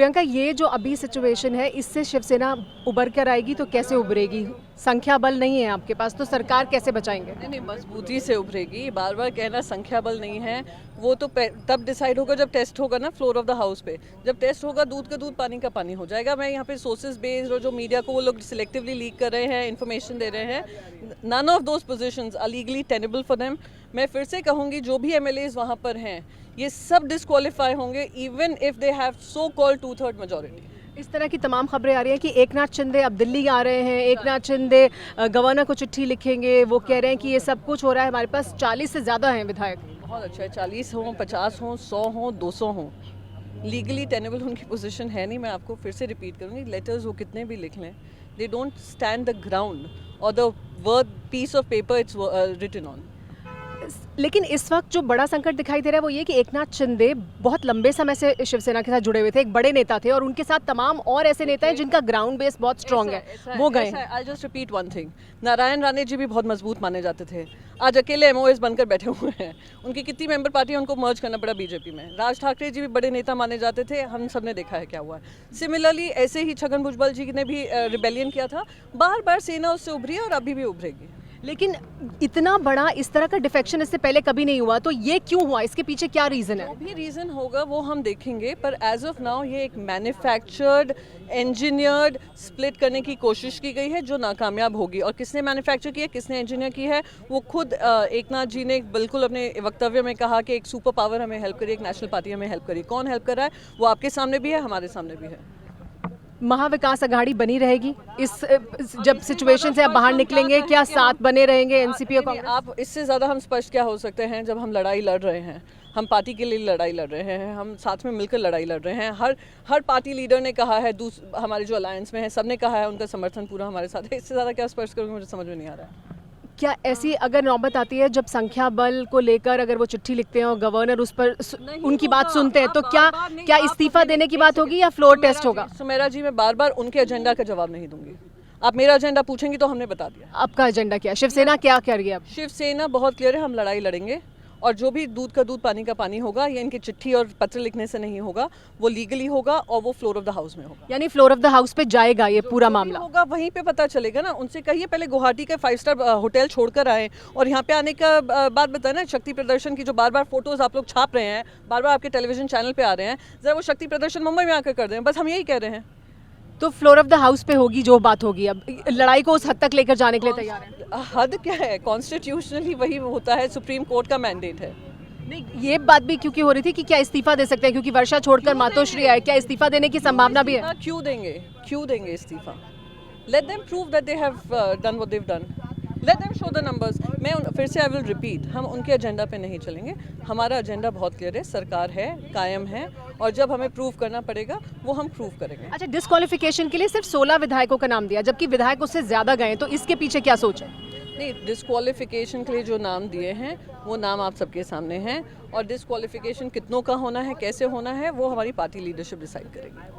प्रियंका, ये जो अभी सिचुएशन है, इससे शिवसेना उभर कर आएगी तो कैसे उभरेगी? संख्या बल नहीं है आपके पास, तो सरकार कैसे बचाएंगे? नहीं नहीं, मजबूती से उभरेगी। बार बार कहना संख्या बल नहीं है, वो तो तब डिसाइड होगा जब टेस्ट होगा ना फ्लोर ऑफ द हाउस पे। जब टेस्ट होगा, दूध का दूध पानी का पानी हो जाएगा। मैं यहाँ पे सोर्सेज बेस्ड और जो मीडिया को वो लोग सिलेक्टिवली लीक कर रहे हैं, इन्फॉर्मेशन दे रहे हैं, none of those positions are legally tenable for them. मैं फिर से कहूँगी, जो भी एमएलएज वहाँ पर हैं, ये सब डिस्क्वालीफाई होंगे even if they have so called 2/3 majority. इस तरह की तमाम खबरें आ रही हैं कि एकनाथ शिंदे अब दिल्ली आ रहे हैं, एकनाथ शिंदे गवर्नर को चिट्ठी लिखेंगे, वो कह रहे हैं कि ये सब कुछ हो रहा है, हमारे पास 40 से ज़्यादा हैं विधायक। बहुत अच्छा है, 40 हों, 50 हों, 100 हों, 200 हों, लीगली टेनेबल उनकी पोजीशन है नहीं। मैं आपको फिर से रिपीट करूँगी, लेटर्स वो कितने भी लिख लें, they don't stand the ground और the word piece of paper it's written on. लेकिन इस वक्त जो बड़ा संकट दिखाई दे रहा है वो ये कि एकनाथ शिंदे बहुत लंबे समय से शिवसेना के साथ जुड़े हुए थे, एक बड़े नेता थे, और उनके साथ तमाम और ऐसे नेता हैं जिनका ग्राउंड बेस बहुत स्ट्रांग है, वो गए। I just repeat one thing, Narayan Rane ji भी बहुत मजबूत माने जाते थे, आज अकेले एमओएस बनकर बैठे हुए हैं। उनकी कितनी मेंबर पार्टी है, उनको मर्ज करना पड़ा बीजेपी में। राज ठाकरे जी भी बड़े नेता माने जाते थे, हम सब ने देखा है क्या हुआ है। सिमिलरली ऐसे ही छगन भुजबल जी ने भी रिबेलियन किया था, बार बार सेना उससे उभरी है और अभी भी उभरेगी। लेकिन इतना बड़ा इस तरह का डिफेक्शन इससे पहले कभी नहीं हुआ, तो ये क्यों हुआ? इसके पीछे क्या रीज़न है? जो भी रीज़न होगा वो हम देखेंगे, पर एज ऑफ नाउ ये एक मैन्युफैक्चर्ड इंजीनियर्ड स्प्लिट करने की कोशिश की गई है जो नाकामयाब होगी। और किसने मैन्युफैक्चर किया, किसने इंजीनियर की है, वो खुद एकनाथ जी ने बिल्कुल अपने वक्तव्य में कहा कि एक सुपर पावर हमें हेल्प करी, एक नेशनल पार्टी हमें हेल्प करी। कौन हेल्प कर रहा है वो आपके सामने भी है, हमारे सामने भी है। महाविकास अघाड़ी बनी रहेगी इस जब सिचुएशन से आप बाहर निकलेंगे? क्या साथ बने रहेंगे एनसीपी और कांग्रेस? आप इससे ज़्यादा हम स्पष्ट क्या हो सकते हैं जब हम लड़ाई लड़ रहे हैं, हम पार्टी के लिए लड़ाई लड़ रहे हैं, हम साथ में मिलकर लड़ाई लड़ रहे हैं। हर पार्टी लीडर ने कहा है, हमारे जो अलायंस में है सब ने कहा है, उनका समर्थन पूरा हमारे साथ है। इससे ज़्यादा क्या स्पष्ट करूँगी, मुझे समझ में नहीं आ रहा है। क्या ऐसी अगर नौबत आती है जब संख्या बल को लेकर अगर वो चिट्ठी लिखते हैं और गवर्नर उस पर उनकी बात सुनते हैं, तो क्या इस्तीफा देने की बात होगी या फ्लोर टेस्ट होगा? सुमेरा जी, मैं बार बार उनके एजेंडा का जवाब नहीं दूंगी। आप मेरा एजेंडा पूछेंगी तो हमने बता दिया। आपका एजेंडा क्या है? शिवसेना क्या कर रही है अब? शिवसेना बहुत क्लियर है, हम लड़ाई लड़ेंगे और जो भी दूध का दूध पानी का पानी होगा, ये इनकी चिट्ठी और पत्र लिखने से नहीं होगा, वो लीगली होगा और वो फ्लोर ऑफ द हाउस में होगा। यानी फ्लोर ऑफ द हाउस पे जाएगा ये पूरा मामला? होगा वहीं पे पता चलेगा ना। उनसे कहिए पहले गुवाहाटी का 5 स्टार होटल छोड़कर आए और यहाँ पे आने का बात बताए ना। शक्ति प्रदर्शन की जो बार बार फोटोज आप लोग छाप रहे हैं, बार बार आपके टेलीविजन चैनल पे आ रहे हैं, जरा वो शक्ति प्रदर्शन मुंबई में आकर कर दें, बस हम यही कह रहे हैं। तो फ्लोर ऑफ द हाउस पे होगी जो बात होगी। अब लड़ाई को उस हद तक लेकर जाने के लिए तैयार है? हद क्या है, कॉन्स्टिट्यूशनली वही होता है, सुप्रीम कोर्ट का मैंडेट है। नहीं, ये बात भी क्योंकि हो रही थी कि क्या इस्तीफा दे सकते हैं, क्योंकि वर्षा छोड़कर मातोश्री आए, क्या इस्तीफा देने की संभावना भी है? क्यों देंगे इस्तीफा? Let them prove that they have done what they have done, let them show the numbers. मैं फिर से आई विल रिपीट, हम उनके एजेंडा पे नहीं चलेंगे। हमारा एजेंडा बहुत क्लियर है, सरकार है, कायम है, और जब हमें प्रूव करना पड़ेगा वो हम प्रूव करेंगे। अच्छा, डिस्क्वालिफिकेशन के लिए सिर्फ 16 विधायकों का नाम दिया, जबकि विधायक उससे ज्यादा गए, तो इसके पीछे क्या सोच है? नहीं, डिस्क्वालिफिकेशन के लिए जो नाम दिए हैं वो नाम आप सबके सामने हैं, और डिस्क्वालिफिकेशन कितनों का होना है, कैसे होना है, वो हमारी पार्टी लीडरशिप डिसाइड करेगी।